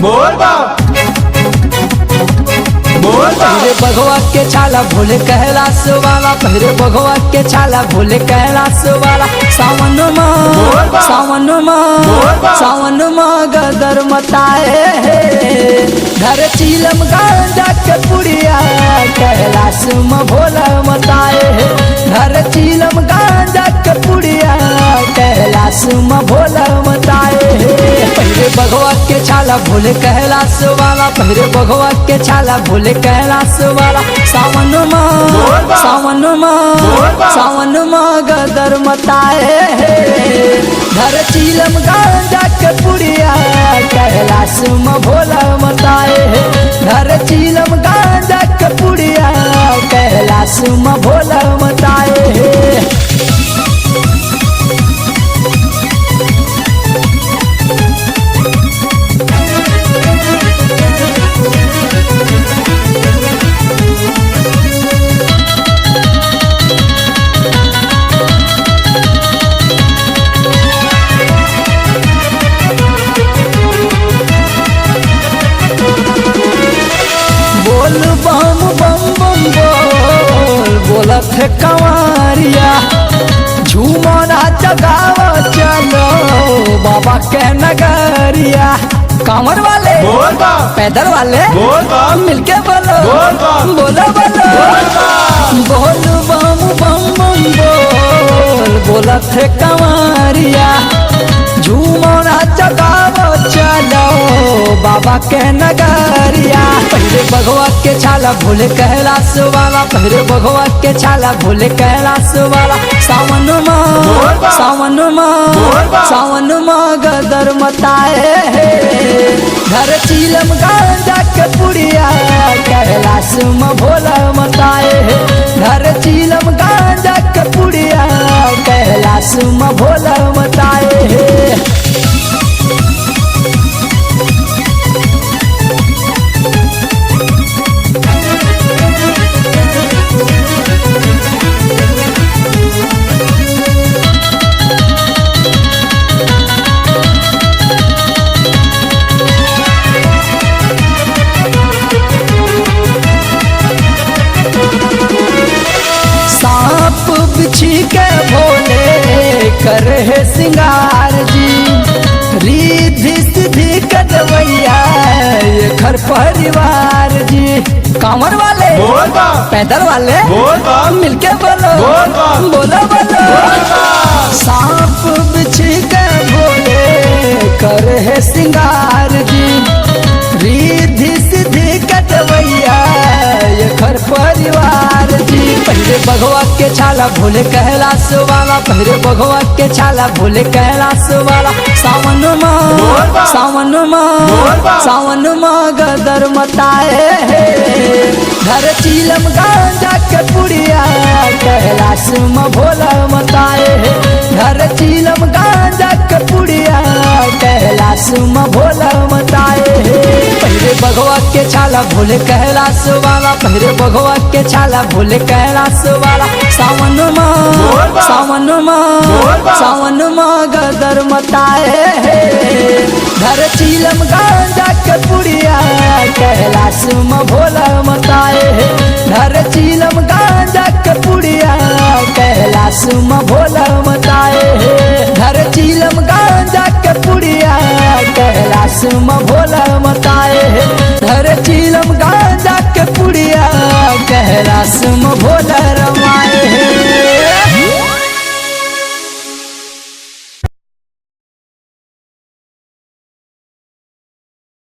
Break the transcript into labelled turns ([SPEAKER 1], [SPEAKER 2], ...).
[SPEAKER 1] बोल बम बोल बम
[SPEAKER 2] पहरे बघवा के छाला भोले कैलाश वाला, पहरे बघवा के छाला भोले कैलाश वाला। सावन में गदर मताए घर चीलम गांजा के पुड़िया कैलाश में भोला मताए घर चीलम गांजा के पुड़िया कैलाश में भोला मताए। पहरे बघवा के छाला भोले कैलाश वाला, पहरे बघवा के छाला भोले कैलाश वाला। सावन में गदर मताए घर चीलम गांजा के पुड़िया कैलाश में भोला मताए घर चीलम गांजा के पुड़िया कैलाश में भोला मताए। बोल बम बम बम बोल बोलत है कंवरिया झूमना जगावा चलो बाबा के नगरिया। कांवर वाले
[SPEAKER 1] बोल बम
[SPEAKER 2] पैदल वाले
[SPEAKER 1] बोल बम
[SPEAKER 2] मिलके बोलो
[SPEAKER 1] बोल बम
[SPEAKER 2] बोलो बोल बम बम बम बोल बोलत है कंवरिया झूमना जगावा चलो बाबा के नगरिया। पहरे बघवा के छाला भोले कैलाश वाला, पहरे बघवा के छाला भोले कैलाश वाला। सावन में गदर मताए घर चीलम गांजा के पुड़िया कैलाश में भोला मताए घर चीलम गांजा के पुड़िया कैलाश में भोला मताए। सांप बिछी के भोले करे सिंगार जी रिद्धि सिद्धि कटवैया ये घर परिवार जी। कांवर वाले
[SPEAKER 1] बोल बम
[SPEAKER 2] पैदल वाले
[SPEAKER 1] बोल बम
[SPEAKER 2] मिलके बोलो
[SPEAKER 1] बोल बम
[SPEAKER 2] बोलो सांप बिछी के भोले करे सिंगार जी रिद्धि सिद्धि कटवैया ये घर परिवार जी। पहरे बघवा के छाला भोले कैलाश वाला, पहरे बघवा के छाला भोले कैलाश वाला। सावन में गदर मताए घर चीलम गांजा के पुड़िया कैलाश में भोला मताए घर चीलम गांजा के पुड़िया कैलाश में भोला मताए। पहरे बघवा के छाला भोले कैलाश वाला, पहरे बघवा के छाला भोले कैलाश वाला। सावन में गदर मताए घर चीलम गांजा के पुड़िया कैलाश में भोला मताए घर चीलम गांजा के पुड़िया कैलाश में भोला मताए घर चीलम गांजा के पुड़िया कैलाश में भोला मताए घर चीलम गांजा के पुड़िया कैलाश में भोला